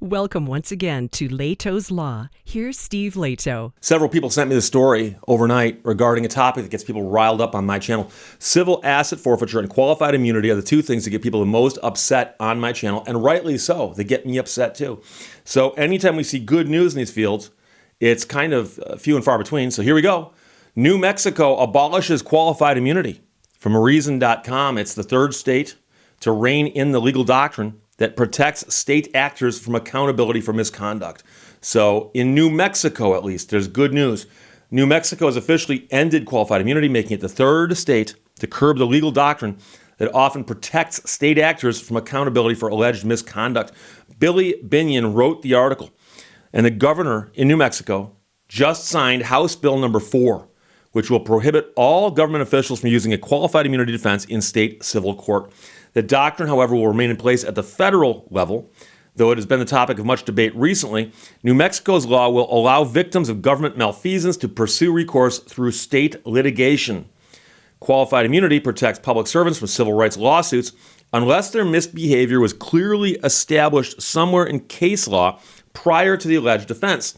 Welcome once again to Lehto's Law. Here's Steve Lehto. Several people sent me the story overnight regarding a topic that gets people riled up on my channel. Civil asset forfeiture and qualified immunity are the two things that get people the most upset on my channel, and rightly so. They get me upset too. So anytime we see good news in these fields, it's kind of few and far between. So here we go. New Mexico abolishes qualified immunity. From reason.com, it's the third state to rein in the legal doctrine that protects state actors from accountability for misconduct. So in New Mexico, at least, there's good news. New Mexico has officially ended qualified immunity, making it the third state to curb the legal doctrine that often protects state actors from accountability for alleged misconduct. Billy Binion wrote the article, and the governor in New Mexico just signed House Bill number 4, which will prohibit all government officials from using a qualified immunity defense in state civil court. The doctrine, however, will remain in place at the federal level, though it has been the topic of much debate recently. New Mexico's law will allow victims of government malfeasance to pursue recourse through state litigation. Qualified immunity protects public servants from civil rights lawsuits unless their misbehavior was clearly established somewhere in case law prior to the alleged offense.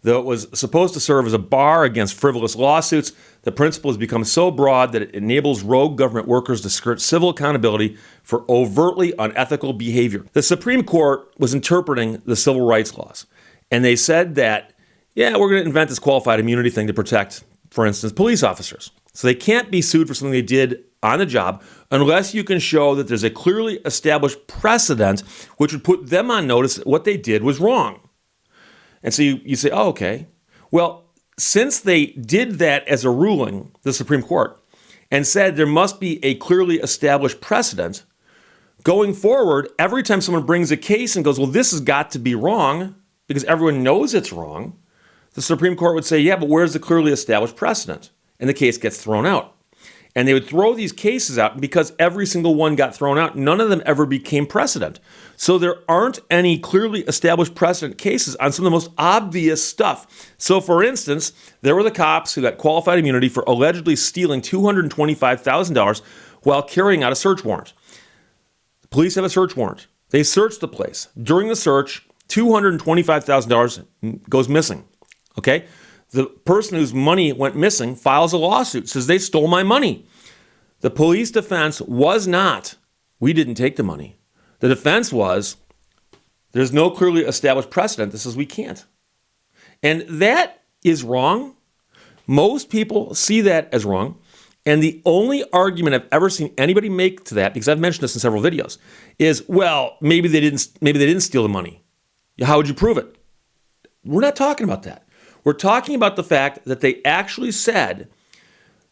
Though it was supposed to serve as a bar against frivolous lawsuits, the principle has become so broad that it enables rogue government workers to skirt civil accountability for overtly unethical behavior. The Supreme Court was interpreting the civil rights laws, and they said that, we're going to invent this qualified immunity thing to protect, for instance, police officers. So they can't be sued for something they did on the job unless you can show that there's a clearly established precedent which would put them on notice that what they did was wrong. And so you say, oh, okay. Well, since they did that as a ruling, the Supreme Court, and said there must be a clearly established precedent, going forward, every time someone brings a case and goes, well, this has got to be wrong, because everyone knows it's wrong, the Supreme Court would say, yeah, but where's the clearly established precedent? And the case gets thrown out. And they would throw these cases out, and because every single one got thrown out, none of them ever became precedent. So there aren't any clearly established precedent cases on some of the most obvious stuff. So for instance, there were the cops who got qualified immunity for allegedly stealing $225,000 while carrying out a search warrant. The police have a search warrant. They search the place. During the search, $225,000 goes missing. Okay? The person whose money went missing files a lawsuit, says they stole my money. The police defense was not, we didn't take the money. The defense was, there's no clearly established precedent that says we can't. And that is wrong. Most people see that as wrong. And the only argument I've ever seen anybody make to that, because I've mentioned this in several videos, is, well, maybe they didn't steal the money. How would you prove it? We're not talking about that. We're talking about the fact that they actually said,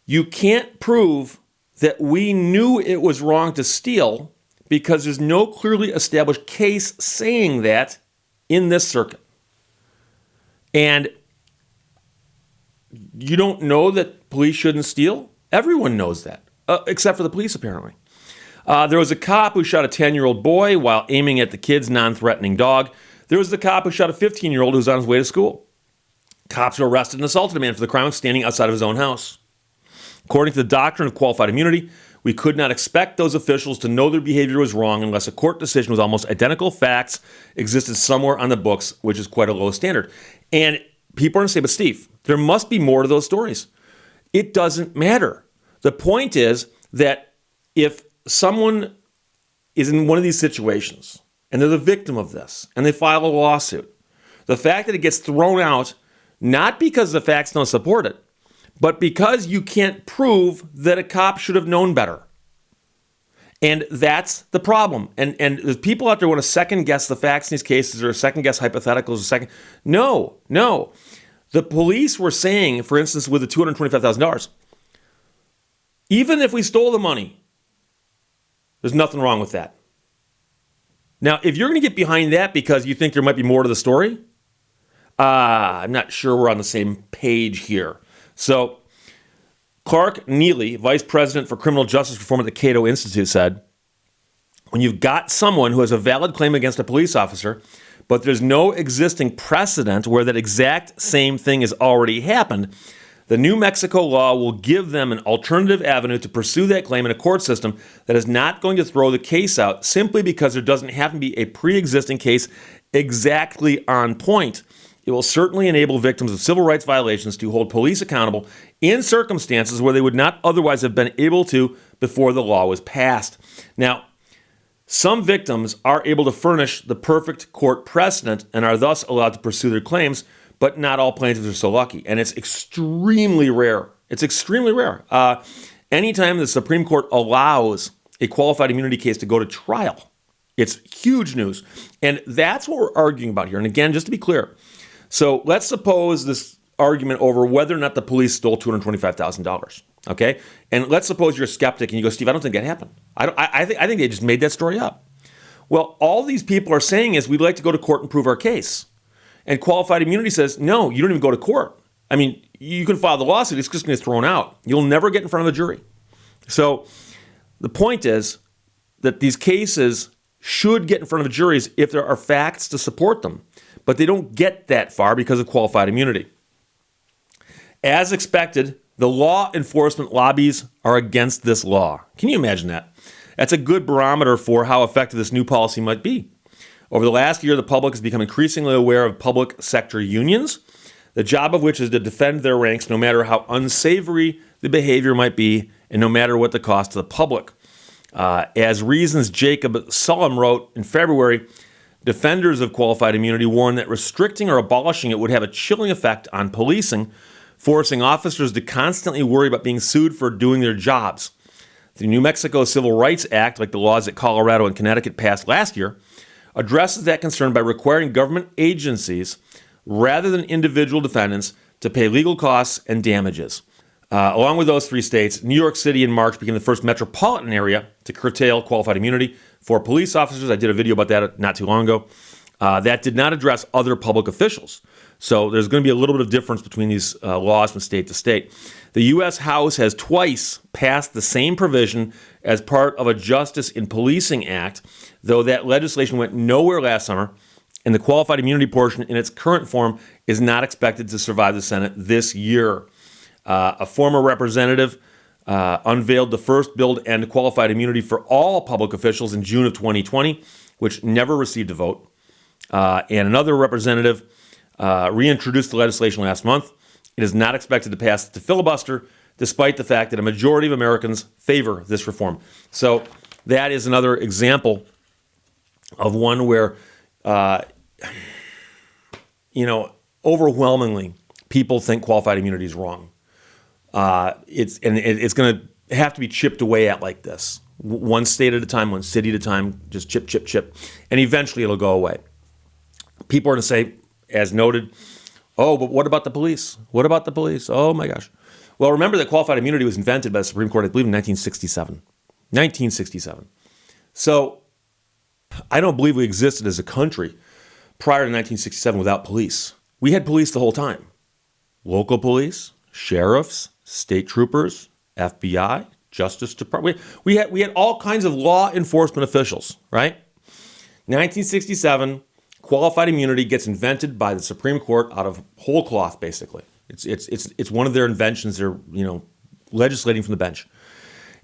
you can't prove that we knew it was wrong to steal because there's no clearly established case saying that in this circuit. And you don't know that police shouldn't steal? Everyone knows that, except for the police, apparently. There was a cop who shot a 10-year-old boy while aiming at the kid's non-threatening dog. There was the cop who shot a 15-year-old who was on his way to school. Cops were arrested and assaulted a man for the crime of standing outside of his own house. According to the doctrine of qualified immunity, we could not expect those officials to know their behavior was wrong unless a court decision with almost identical facts existed somewhere on the books, which is quite a low standard. And people are going to say, but Steve, there must be more to those stories. It doesn't matter. The point is that if someone is in one of these situations and they're the victim of this and they file a lawsuit, the fact that it gets thrown out not because the facts don't support it, but because you can't prove that a cop should have known better. And that's the problem. And there's people out there want to second guess the facts in these cases or second guess hypotheticals. No. The police were saying, for instance, with the $225,000, even if we stole the money, there's nothing wrong with that. Now, if you're going to get behind that because you think there might be more to the story, I'm not sure we're on the same page here. So, Clark Neely, Vice President for Criminal Justice Reform at the Cato Institute, said, when you've got someone who has a valid claim against a police officer, but there's no existing precedent where that exact same thing has already happened, The New Mexico law will give them an alternative avenue to pursue that claim in a court system that is not going to throw the case out simply because there doesn't happen to be a pre-existing case exactly on point. It will certainly enable victims of civil rights violations to hold police accountable in circumstances where they would not otherwise have been able to before the law was passed. Now, some victims are able to furnish the perfect court precedent and are thus allowed to pursue their claims, but not all plaintiffs are so lucky. And it's extremely rare. It's extremely rare. Anytime the Supreme Court allows a qualified immunity case to go to trial, it's huge news. And that's what we're arguing about here. And again, just to be clear, so let's suppose this argument over whether or not the police stole $225,000. Okay? And let's suppose you're a skeptic and you go, Steve, I don't think that happened. I think they just made that story up. Well, all these people are saying is we'd like to go to court and prove our case. And qualified immunity says, no, you don't even go to court. I mean, you can file the lawsuit. It's just going to get thrown out. You'll never get in front of a jury. So the point is that these cases should get in front of juries if there are facts to support them. But they don't get that far because of qualified immunity. As expected, the law enforcement lobbies are against this law. Can you imagine that? That's a good barometer for how effective this new policy might be. Over the last year, the public has become increasingly aware of public sector unions, the job of which is to defend their ranks no matter how unsavory the behavior might be and no matter what the cost to the public. As Reason's Jacob Sullum wrote in February, defenders of qualified immunity warn that restricting or abolishing it would have a chilling effect on policing, forcing officers to constantly worry about being sued for doing their jobs. The New Mexico Civil Rights Act, like the laws that Colorado and Connecticut passed last year, addresses that concern by requiring government agencies, rather than individual defendants, to pay legal costs and damages. Along with those three states, New York City in March became the first metropolitan area to curtail qualified immunity for police officers. I did a video about that not too long ago. That did not address other public officials. So there's going to be a little bit of difference between these laws from state to state. The U.S. House has twice passed the same provision as part of a Justice in Policing Act, though that legislation went nowhere last summer, and the qualified immunity portion in its current form is not expected to survive the Senate this year. A former representative unveiled the first bill to end qualified immunity for all public officials in June of 2020, which never received a vote. And another representative reintroduced the legislation last month. It is not expected to pass the filibuster, despite the fact that a majority of Americans favor this reform. So that is another example of one where, overwhelmingly, people think qualified immunity is wrong. It's going to have to be chipped away at like this, one state at a time, one city at a time, just chip, chip, chip, and eventually it'll go away. People are going to say, as noted, oh, but what about the police? What about the police? Oh my gosh. Well, remember that qualified immunity was invented by the Supreme Court, I believe, in 1967. 1967. So I don't believe we existed as a country prior to 1967 without police. We had police the whole time. Local police, sheriffs, state troopers, FBI, Justice Department. We had all kinds of law enforcement officials, right? 1967, qualified immunity gets invented by the Supreme Court out of whole cloth, basically. It's one of their inventions. They're legislating from the bench.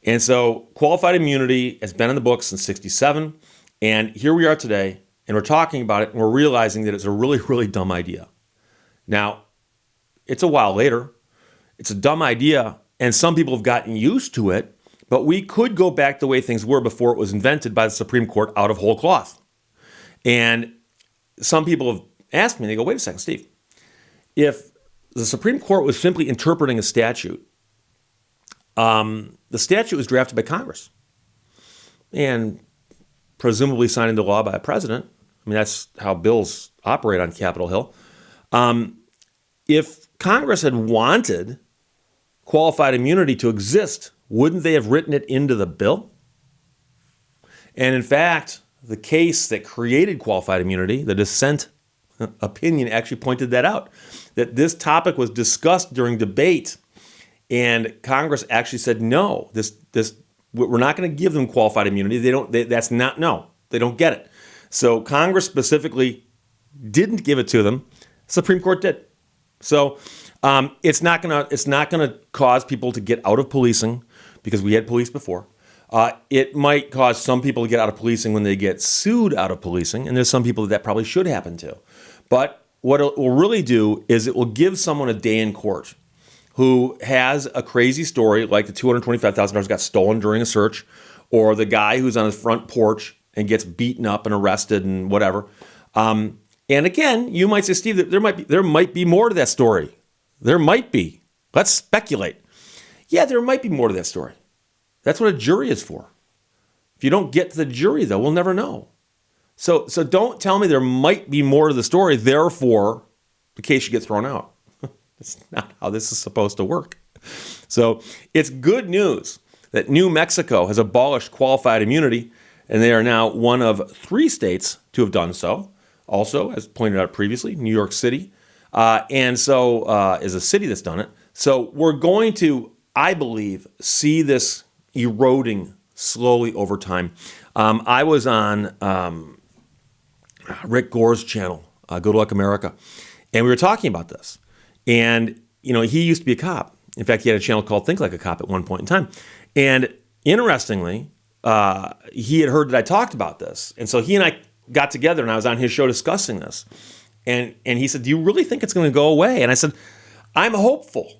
And so qualified immunity has been in the books since 67. And here we are today, and we're talking about it, and we're realizing that it's a really, really dumb idea. Now, it's a while later. It's a dumb idea, and some people have gotten used to it, but we could go back the way things were before it was invented by the Supreme Court out of whole cloth. And some people have asked me, they go, wait a second, Steve, if the Supreme Court was simply interpreting a statute, the statute was drafted by Congress and presumably signed into law by a president. I mean, that's how bills operate on Capitol Hill. If Congress had wanted qualified immunity to exist, wouldn't they have written it into the bill? And in fact, the case that created qualified immunity, the dissent opinion, actually pointed that out, that this topic was discussed during debate, and Congress actually said, no, we're not going to give them qualified immunity. They don't get it. So Congress specifically didn't give it to them. Supreme Court did. So It's not gonna cause people to get out of policing because we had police before. It might cause some people to get out of policing when they get sued out of policing, and there's some people that probably should happen to. But what it will really do is it will give someone a day in court who has a crazy story, like the $225,000 got stolen during a search, or the guy who's on his front porch and gets beaten up and arrested and whatever. And again, you might say, Steve, that there might be more to that story. There might be. Let's speculate. Yeah, there might be more to that story. That's what a jury is for. If you don't get to the jury, though, we'll never know. So don't tell me there might be more to the story, therefore the case should get thrown out. That's not how this is supposed to work. So it's good news that New Mexico has abolished qualified immunity, and they are now one of 3 states to have done so. Also, as pointed out previously, New York City, and so is a city that's done it. So we're going to, I believe, see this eroding slowly over time. I was on Rick Gore's channel, Good Luck America, and we were talking about this. And, he used to be a cop. In fact, he had a channel called Think Like a Cop at one point in time. And interestingly, he had heard that I talked about this. And so he and I got together, and I was on his show discussing this. And he said, do you really think it's going to go away? And I said, I'm hopeful.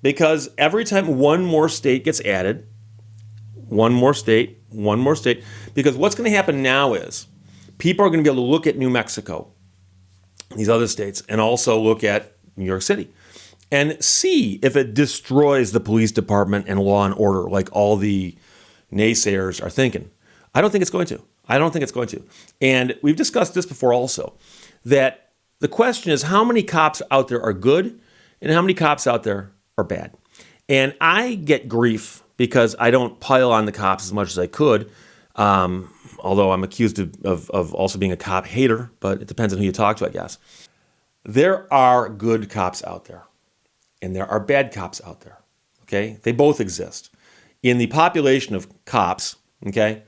Because every time one more state gets added, one more state, because what's going to happen now is people are going to be able to look at New Mexico, these other states, and also look at New York City and see if it destroys the police department and law and order like all the naysayers are thinking. I don't think it's going to. And we've discussed this before also, that the question is how many cops out there are good and how many cops out there are bad. And I get grief because I don't pile on the cops as much as I could, although I'm accused of also being a cop hater, but it depends on who you talk to, I guess. There are good cops out there, and there are bad cops out there, okay? They both exist. In the population of cops, okay,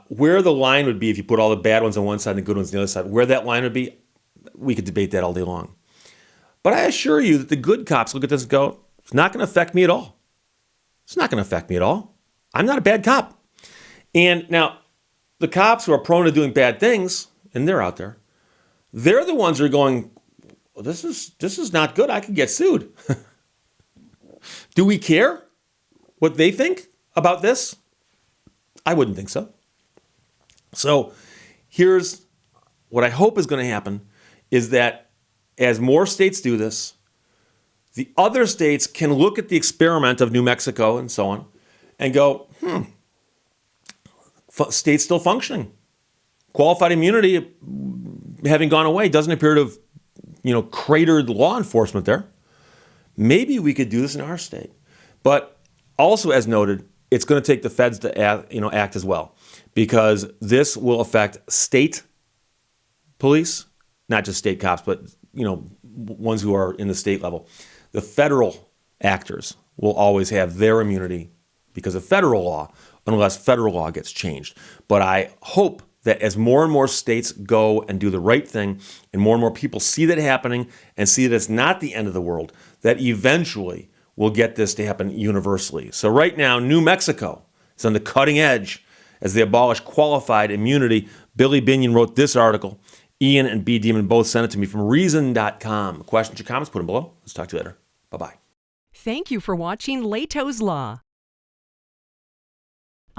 where the line would be if you put all the bad ones on one side and the good ones on the other side, where that line would be, we could debate that all day long. But I assure you that the good cops look at this and go, it's not going to affect me at all. It's not going to affect me at all. I'm not a bad cop. And now, the cops who are prone to doing bad things, and they're out there, they're the ones who are going, well, this is not good. I could get sued. Do we care what they think about this? I wouldn't think so. So here's what I hope is going to happen is that as more states do this, the other states can look at the experiment of New Mexico and so on and go, state's still functioning. Qualified immunity, having gone away, doesn't appear to have, cratered law enforcement there. Maybe we could do this in our state. But also, as noted, it's going to take the feds to act as well, because this will affect state police, not just state cops, but ones who are in the state level. The federal actors will always have their immunity because of federal law, unless federal law gets changed. But I hope that as more and more states go and do the right thing, and more people see that happening and see that it's not the end of the world, that eventually we'll get this to happen universally. So right now, New Mexico is on the cutting edge as they abolish qualified immunity. Billy Binion wrote this article. Ian and B. Demon both sent it to me from Reason.com. Questions or comments, put them below. Let's talk to you later. Bye-bye. Thank you for watching Lehto's Law.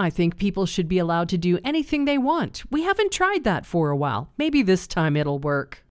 I think people should be allowed to do anything they want. We haven't tried that for a while. Maybe this time it'll work.